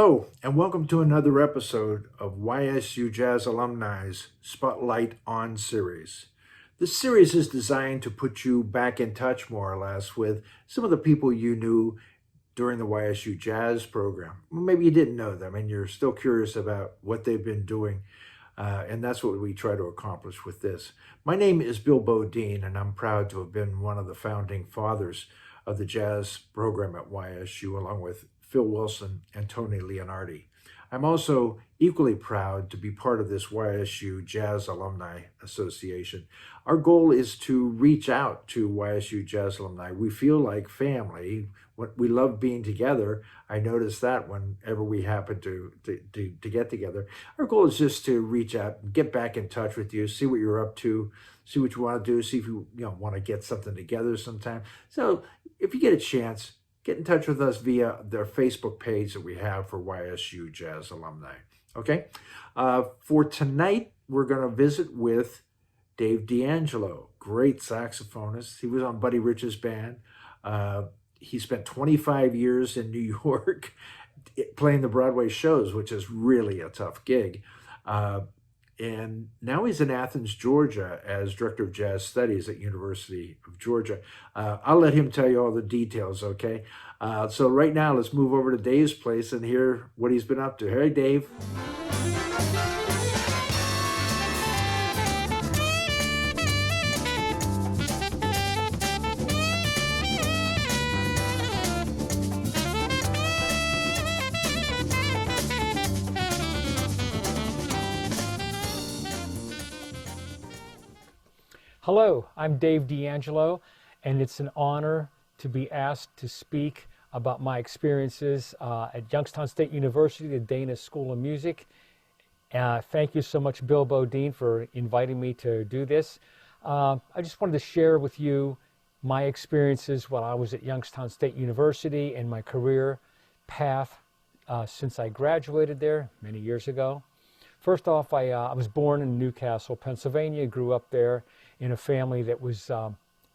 Hello, and welcome to another episode of YSU Jazz Alumni's Spotlight On series. This series is designed to put you back in touch, more or less, with some of the people you knew during the YSU Jazz program. Well, maybe you didn't know them and you're still curious about what they've been doing, and that's what we try to accomplish with this. My name is Bill Bodine, and I'm proud to have been one of the founding fathers of the jazz program at YSU, along with Phil Wilson and Tony Leonardi. I'm also equally proud to be part of this YSU Jazz Alumni Association. Our goal is to reach out to YSU Jazz Alumni. We feel like family. We love being together. I notice that whenever we happen to get together. Our goal is just to reach out and get back in touch with you, see what you're up to, see what you want to do, see if you want to get something together sometime. So if you get a chance, get in touch with us via their Facebook page that we have for YSU Jazz Alumni. Okay? For tonight, we're going to visit with Dave D'Angelo, great saxophonist. He was on Buddy Rich's band. He spent 25 years in New York playing the Broadway shows, which is really a tough gig. And now he's in Athens, Georgia, as Director of Jazz Studies at University of Georgia. I'll let him tell you all the details, okay? So right now, let's move over to Dave's place and hear what he's been up to. Hey, Dave. Hello, I'm Dave D'Angelo, and it's an honor to be asked to speak about my experiences at Youngstown State University, the Dana School of Music. Thank you so much, Bill Bodine, for inviting me to do this. I just wanted to share with you my experiences while I was at Youngstown State University and my career path since I graduated there many years ago. First off, I was born in Newcastle, Pennsylvania, grew up there in a family that was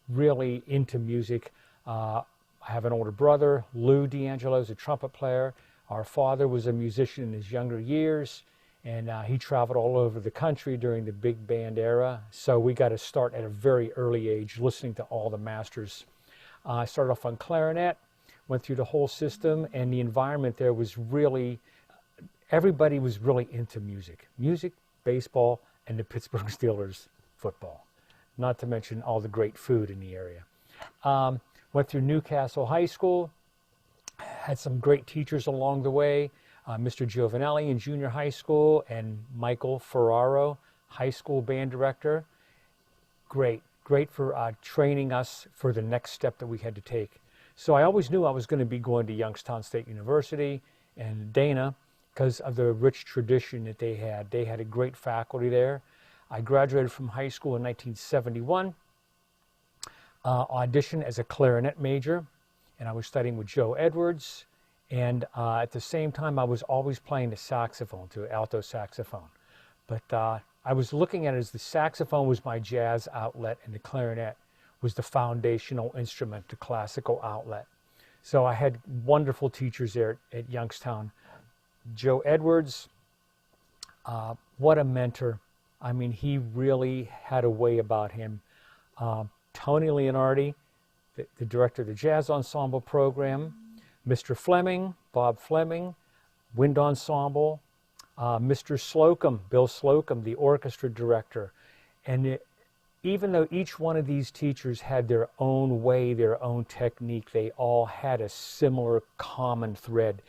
really into music. I have an older brother, Lou D'Angelo, is a trumpet player. Our father was a musician in his younger years, and he traveled all over the country during the big band era. So we got to start at a very early age listening to all the masters. I started off on clarinet, went through the whole system, and the environment there was really, everybody was really into music. Music, baseball, and the Pittsburgh Steelers football. Not to mention all the great food in the area. Went through Newcastle High School, had some great teachers along the way, Mr. Giovanelli in junior high school and Michael Ferraro, high school band director. Great for training us for the next step that we had to take. So I always knew I was going to be going to Youngstown State University and Dana because of the rich tradition that they had. They had a great faculty there. I graduated from high school in 1971, auditioned as a clarinet major, and I was studying with Joe Edwards, and at the same time I was always playing the saxophone, to alto saxophone. But I was looking at it as the saxophone was my jazz outlet and the clarinet was the foundational instrument, the classical outlet. So I had wonderful teachers there at Youngstown. Joe Edwards, what a mentor. I mean, he really had a way about him. Tony Leonardi, the director of the Jazz Ensemble program, Mr. Fleming, Bob Fleming, Wind Ensemble, Mr. Slocum, Bill Slocum, the orchestra director. And even though each one of these teachers had their own way, their own technique, they all had a similar common thread.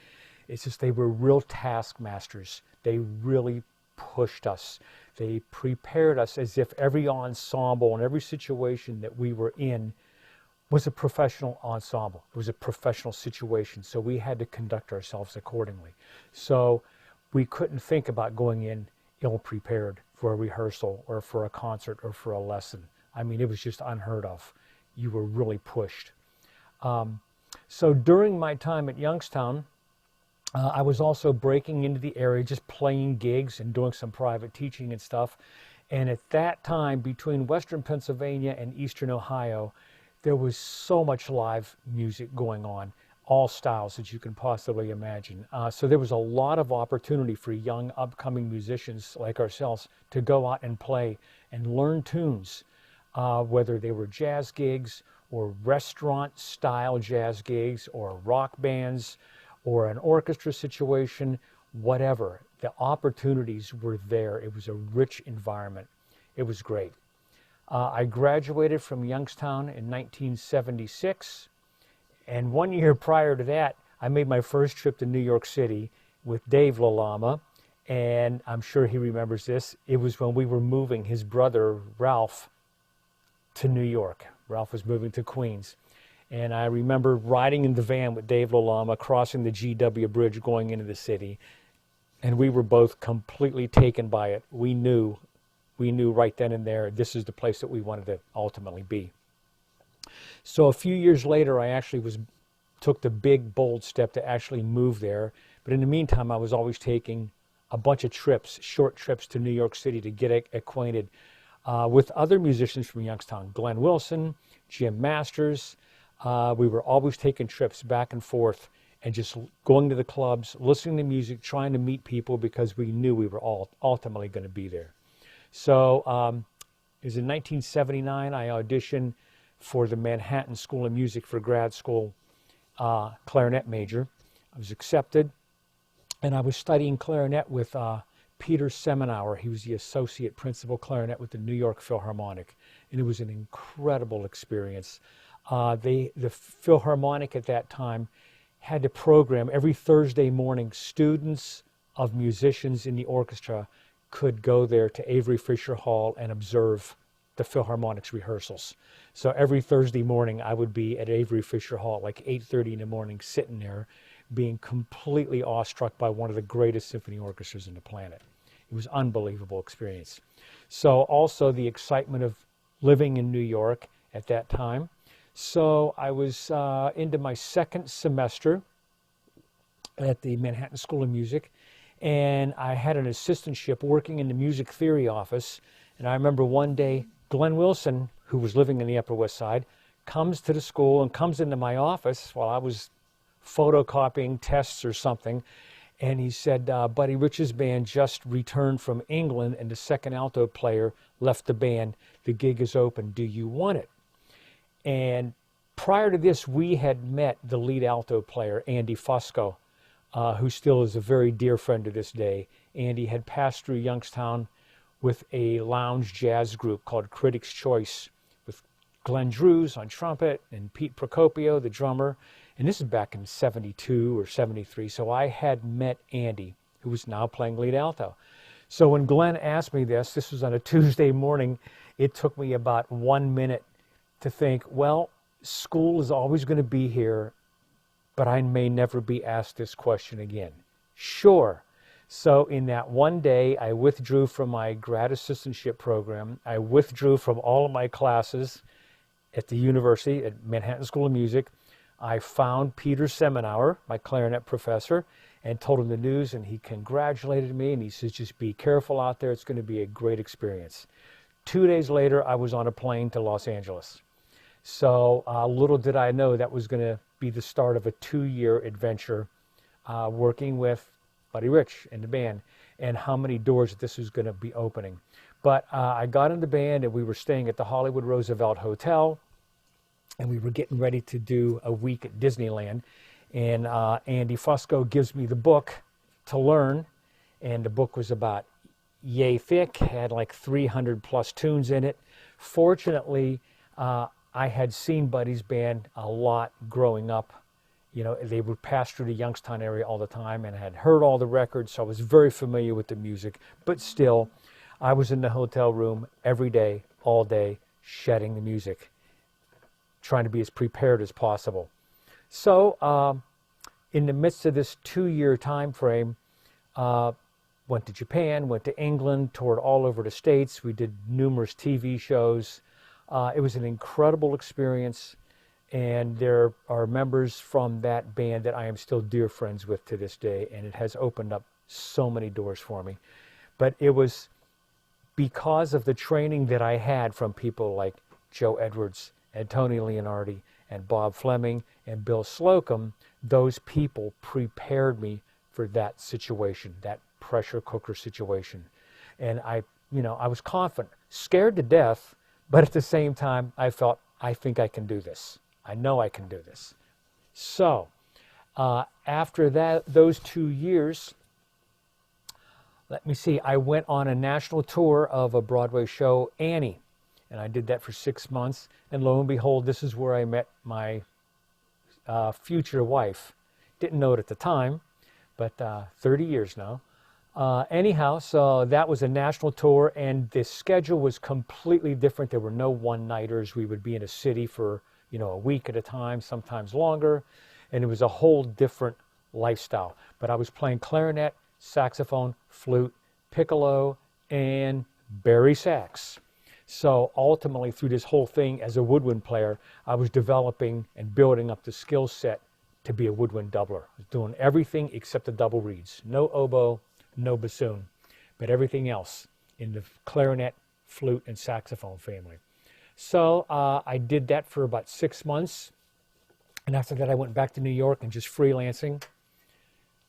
It's just they were real taskmasters. They really pushed us. They prepared us as if every ensemble and every situation that we were in was a professional ensemble. It was a professional situation, so we had to conduct ourselves accordingly. So we couldn't think about going in ill-prepared for a rehearsal or for a concert or for a lesson. I mean, it was just unheard of. You were really pushed. So during my time at Youngstown, I was also breaking into the area, just playing gigs and doing some private teaching and stuff. And at that time, between Western Pennsylvania and Eastern Ohio, there was so much live music going on. all styles that you can possibly imagine. So there was a lot of opportunity for young upcoming musicians like ourselves to go out and play and learn tunes, whether they were jazz gigs or restaurant style jazz gigs or rock bands or an orchestra situation, whatever. The opportunities were there. It was a rich environment. It was great. I graduated from Youngstown in 1976. And 1 year prior to that, I made my first trip to New York City with Dave LaLama. And I'm sure he remembers this. It was when we were moving his brother, Ralph, to New York. Ralph was moving to Queens. And I remember riding in the van with Dave LaLama, crossing the GW Bridge, going into the city. And we were both completely taken by it. We knew right then and there, this is the place that we wanted to ultimately be. So a few years later, I actually took the big, bold step to actually move there. But in the meantime, I was always taking a bunch of trips, short trips to New York City to get acquainted with other musicians from Youngstown. Glenn Wilson, Jim Masters. We were always taking trips back and forth and just going to the clubs, listening to music, trying to meet people because we knew we were all ultimately going to be there. So it was in 1979 I auditioned for the Manhattan School of Music for grad school clarinet major. I was accepted, and I was studying clarinet with Peter Semenauer. He was the associate principal clarinet with the New York Philharmonic, and it was an incredible experience. The Philharmonic at that time had to program every Thursday morning. Students of musicians in the orchestra could go there to Avery Fisher Hall and observe the Philharmonic's rehearsals. So every Thursday morning I would be at Avery Fisher Hall at like 8:30 in the morning, sitting there being completely awestruck by one of the greatest symphony orchestras on the planet. It was an unbelievable experience. So also the excitement of living in New York at that time. So I was into my second semester at the Manhattan School of Music, and I had an assistantship working in the music theory office. And I remember one day Glenn Wilson, who was living in the Upper West Side, comes to the school and comes into my office while I was photocopying tests or something. And he said, Buddy Rich's band just returned from England and the second alto player left the band. The gig is open. Do you want it? And prior to this, we had met the lead alto player, Andy Fusco, who still is a very dear friend to this day. Andy had passed through Youngstown with a lounge jazz group called Critics' Choice with Glenn Drews on trumpet and Pete Procopio, the drummer. And this is back in 72 or 73. So I had met Andy, who was now playing lead alto. So when Glenn asked me this was on a Tuesday morning, it took me about 1 minute to think, well, school is always going to be here, but I may never be asked this question again. Sure. So in that one day, I withdrew from my grad assistantship program. I withdrew from all of my classes at the university, at Manhattan School of Music. I found Peter Semenauer, my clarinet professor, and told him the news, and he congratulated me, and he says, just be careful out there. It's going to be a great experience. 2 days later, I was on a plane to Los Angeles. So little did I know that was going to be the start of a 2-year adventure working with Buddy Rich and the band, and how many doors this was going to be opening. But I got in the band, and we were staying at the Hollywood Roosevelt Hotel, and we were getting ready to do a week at Disneyland. And Andy Fusco gives me the book to learn, and the book was about yay thick, had like 300 plus tunes in it. Fortunately, I had seen Buddy's band a lot growing up. You know, they would pass through the Youngstown area all the time, and I had heard all the records, so I was very familiar with the music. But still, I was in the hotel room every day, all day, shedding the music, trying to be as prepared as possible. So in the midst of this 2-year time frame, went to Japan, went to England, toured all over the States. We did numerous TV shows. It was an incredible experience, and there are members from that band that I am still dear friends with to this day, and it has opened up so many doors for me. But it was because of the training that I had from people like Joe Edwards and Tony Leonardi and Bob Fleming and Bill Slocum, those people prepared me for that situation, that pressure cooker situation. And I was confident, scared to death, but at the same time, I felt, I think I can do this. I know I can do this. So after those 2 years, let me see, I went on a national tour of a Broadway show, Annie, and I did that for 6 months. And lo and behold, this is where I met my future wife. Didn't know it at the time, but 30 years now. Anyhow, so that was a national tour, and the schedule was completely different. There were no one-nighters. We would be in a city for, a week at a time, sometimes longer, and it was a whole different lifestyle. But I was playing clarinet, saxophone, flute, piccolo, and bari sax. So ultimately, through this whole thing as a woodwind player, I was developing and building up the skill set to be a woodwind doubler. I was doing everything except the double reeds. No oboe, no bassoon, but everything else in the clarinet, flute, and saxophone family. So I did that for about 6 months. And after that, I went back to New York and just freelancing.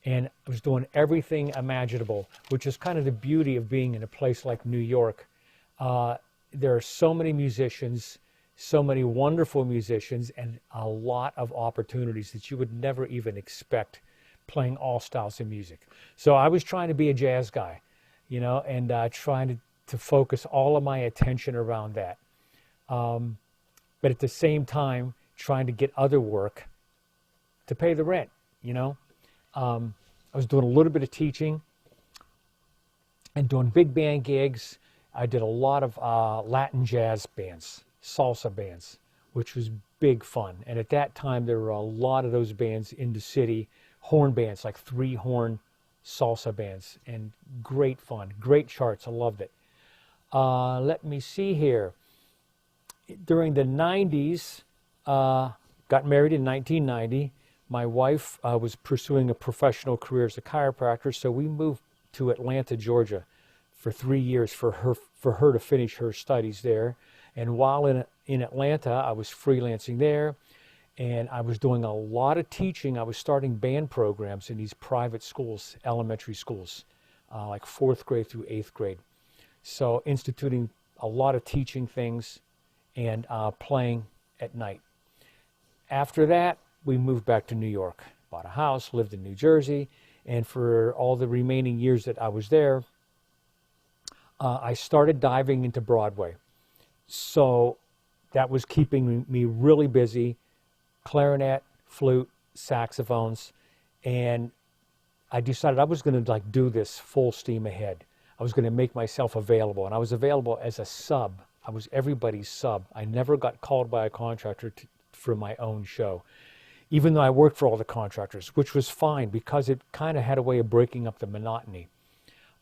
And I was doing everything imaginable, which is kind of the beauty of being in a place like New York. There are so many musicians, so many wonderful musicians, and a lot of opportunities that you would never even expect playing all styles of music. So I was trying to be a jazz guy, and trying to focus all of my attention around that. But at the same time, trying to get other work to pay the rent, I was doing a little bit of teaching and doing big band gigs. I did a lot of Latin jazz bands, salsa bands, which was big fun. And at that time, there were a lot of those bands in the city, horn bands, like 3-horn salsa bands, and great fun, great charts. I loved it. Let me see here. During the 90s, got married in 1990. My wife was pursuing a professional career as a chiropractor, so we moved to Atlanta, Georgia for 3 years for her to finish her studies there. And while in Atlanta, I was freelancing there, and I was doing a lot of teaching. I was starting band programs in these private schools, elementary schools, like 4th grade through 8th grade. So instituting a lot of teaching things and playing at night. After that, we moved back to New York, bought a house, lived in New Jersey, and for all the remaining years that I was there, I started diving into Broadway. So that was keeping me really busy, clarinet, flute, saxophones, and I decided I was going to do this full steam ahead. I was going to make myself available, and I was available as a sub. I was everybody's sub. I never got called by a contractor for my own show, even though I worked for all the contractors, which was fine because it kind of had a way of breaking up the monotony.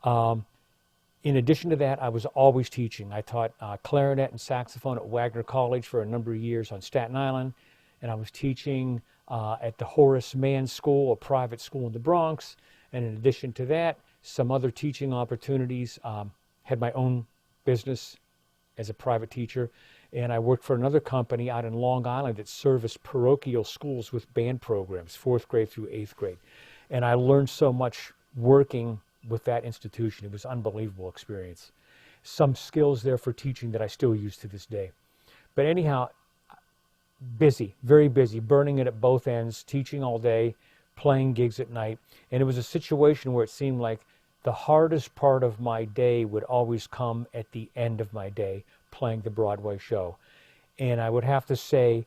In addition to that, I was always teaching. I taught clarinet and saxophone at Wagner College for a number of years on Staten Island, and I was teaching at the Horace Mann School, a private school in the Bronx. And in addition to that, some other teaching opportunities. Had my own business as a private teacher, and I worked for another company out in Long Island that serviced parochial schools with band programs, 4th grade through 8th grade. And I learned so much working with that institution. It was an unbelievable experience. Some skills there for teaching that I still use to this day. But anyhow, busy, very busy, burning it at both ends, teaching all day, playing gigs at night. And it was a situation where it seemed like the hardest part of my day would always come at the end of my day, playing the Broadway show. And I would have to say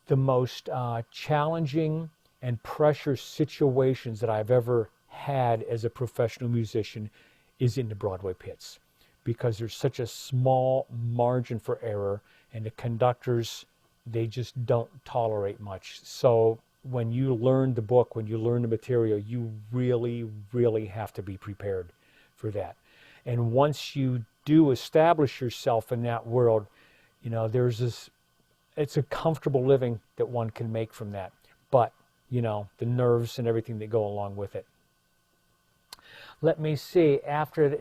the most challenging and pressure situations that I've ever had as a professional musician is in the Broadway pits, because there's such a small margin for error, and the conductors, they just don't tolerate much. So when you learn the book, when you learn the material, you really, really have to be prepared for that. And once you do establish yourself in that world, there's this, it's a comfortable living that one can make from that. But, the nerves and everything that go along with it. Let me see,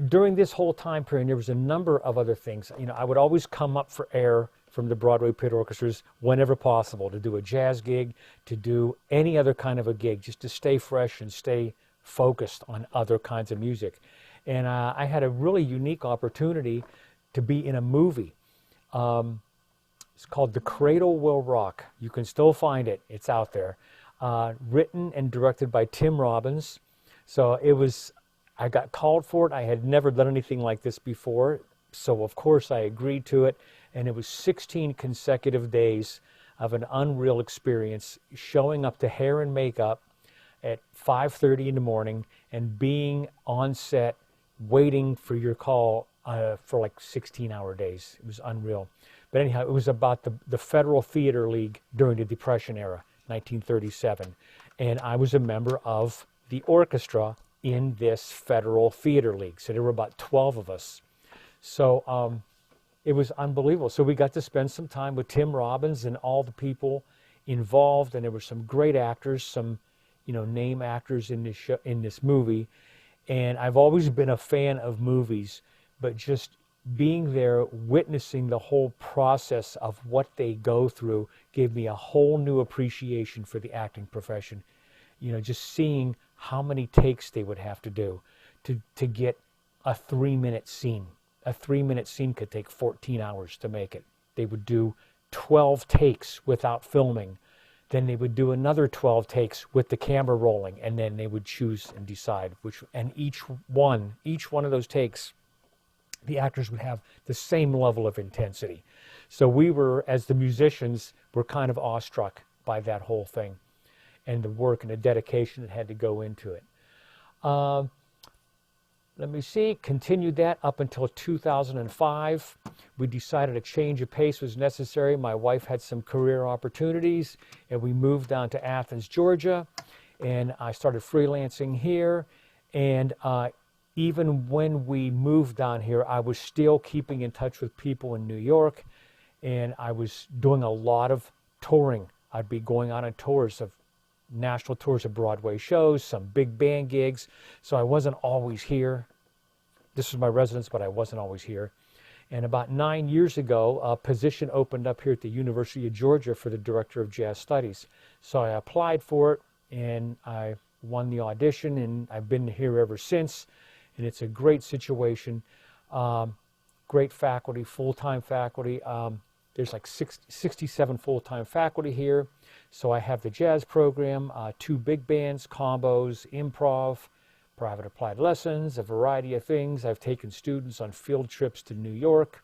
during this whole time period, there was a number of other things. I would always come up for air from the Broadway pit orchestras whenever possible, to do a jazz gig, to do any other kind of a gig, just to stay fresh and stay focused on other kinds of music. And I had a really unique opportunity to be in a movie. It's called The Cradle Will Rock. You can still find it. It's out there. Written and directed by Tim Robbins. So I got called for it. I had never done anything like this before. So of course I agreed to it. And it was 16 consecutive days of an unreal experience, showing up to hair and makeup at 5:30 in the morning and being on set, waiting for your call for like 16-hour days. It was unreal. But anyhow, it was about the Federal Theater League during the Depression era, 1937. And I was a member of the orchestra in this Federal Theater League. So there were about 12 of us. So it was unbelievable. So we got to spend some time with Tim Robbins and all the people involved. And there were some great actors, some name actors in this show, in this movie. And I've always been a fan of movies, but just being there, witnessing the whole process of what they go through gave me a whole new appreciation for the acting profession. Just seeing how many takes they would have to do to get a 3-minute scene. A 3-minute scene could take 14 hours to make it. They would do 12 takes without filming. Then they would do another 12 takes with the camera rolling, and then they would choose and decide which. And each one of those takes, the actors would have the same level of intensity. So we were, as the musicians, were kind of awestruck by that whole thing and the work and the dedication that had to go into it. Let me see, continued that up until 2005. We decided a change of pace was necessary. My wife had some career opportunities, and we moved down to Athens, Georgia, and I started freelancing here. And even when we moved down here, I was still keeping in touch with people in New York, and I was doing a lot of touring. I'd be going on tours of national tours of Broadway shows, some big band gigs. So I wasn't always here. This was my residence, but I wasn't always here. And about 9 years ago, a position opened up here at the University of Georgia for the Director of Jazz Studies. So I applied for it, and I won the audition, and I've been here ever since. And it's a great situation. Great faculty, full-time faculty. There's like 67 full-time faculty here. So I have the jazz program, 2 big bands, combos, improv, private applied lessons, a variety of things. I've taken students on field trips to New York,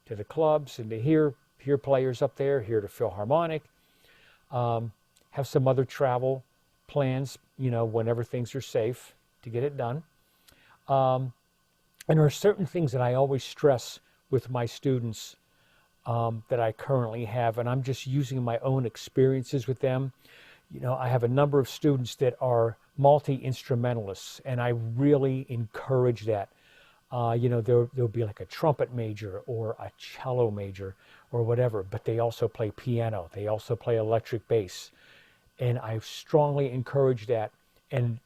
to the clubs, and to hear players up there, hear the Philharmonic. Have some other travel plans, whenever things are safe to get it done. And there are certain things that I always stress with my students that I currently have, and I'm just using my own experiences with them. I have a number of students that are multi-instrumentalists, and I really encourage that. There'll be like a trumpet major or a cello major or whatever, but they also play piano. They also play electric bass, and I strongly encourage that. And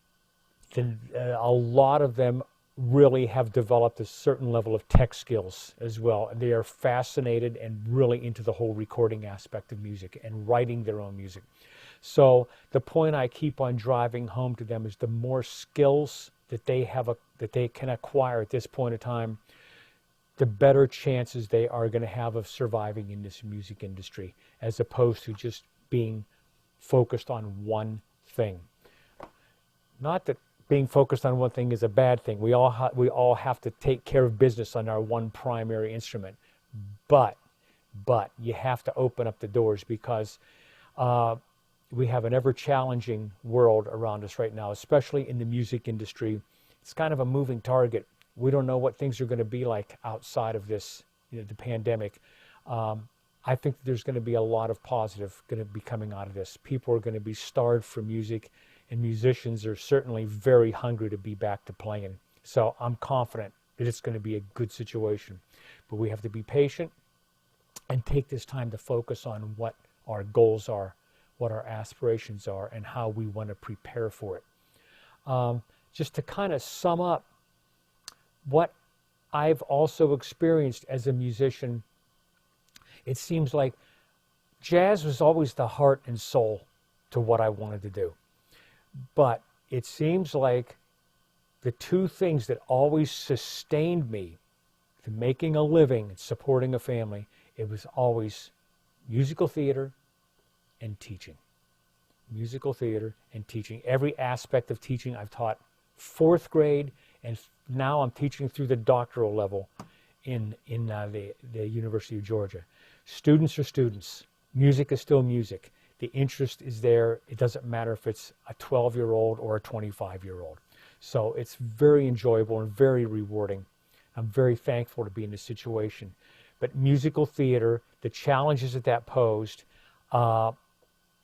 a lot of them really have developed a certain level of tech skills as well. They are fascinated and really into the whole recording aspect of music and writing their own music. So the point I keep on driving home to them is the more skills that they can acquire at this point in time, the better chances they are going to have of surviving in this music industry, as opposed to just being focused on one thing. Not that being focused on one thing is a bad thing. We all have to take care of business on our one primary instrument, but you have to open up the doors, because we have an ever-challenging world around us right now, especially in the music industry. It's kind of a moving target. We don't know what things are going to be like outside of this, the pandemic. I think there's going to be a lot of positive going to be coming out of this. People are going to be starved for music, and musicians are certainly very hungry to be back to playing. So I'm confident that it's going to be a good situation. But we have to be patient and take this time to focus on what our goals are, what our aspirations are, and how we want to prepare for it. Just to kind of sum up what I've also experienced as a musician It seems like jazz was always the heart and soul to what I wanted to do. But it seems like the two things that always sustained me to making a living and supporting a family, it was always musical theater and teaching. Musical theater and teaching. Every aspect of teaching I've taught 4th grade, and now I'm teaching through the doctoral level in the University of Georgia. Students are students. Music is still music. The interest is there. It doesn't matter if it's a 12-year-old or a 25-year-old. So it's very enjoyable and very rewarding. I'm very thankful to be in this situation. But musical theater, the challenges that posed, and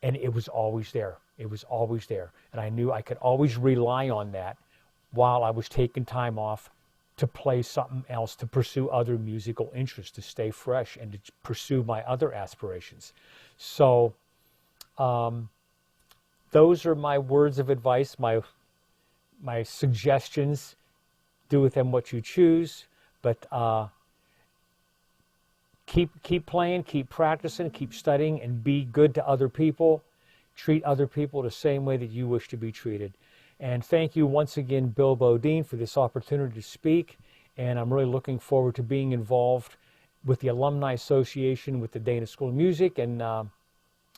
it was always there. It was always there. And I knew I could always rely on that while I was taking time off to play something else, to pursue other musical interests, to stay fresh and to pursue my other aspirations. So those are my words of advice, my suggestions. Do with them what you choose, but keep playing, keep practicing, keep studying, and be good to other people. Treat other people the same way that you wish to be treated. And thank you once again, Bill Bodine, for this opportunity to speak. And I'm really looking forward to being involved with the Alumni Association, with the Dana School of Music, and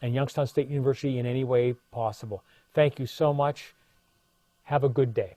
Youngstown State University in any way possible. Thank you so much. Have a good day.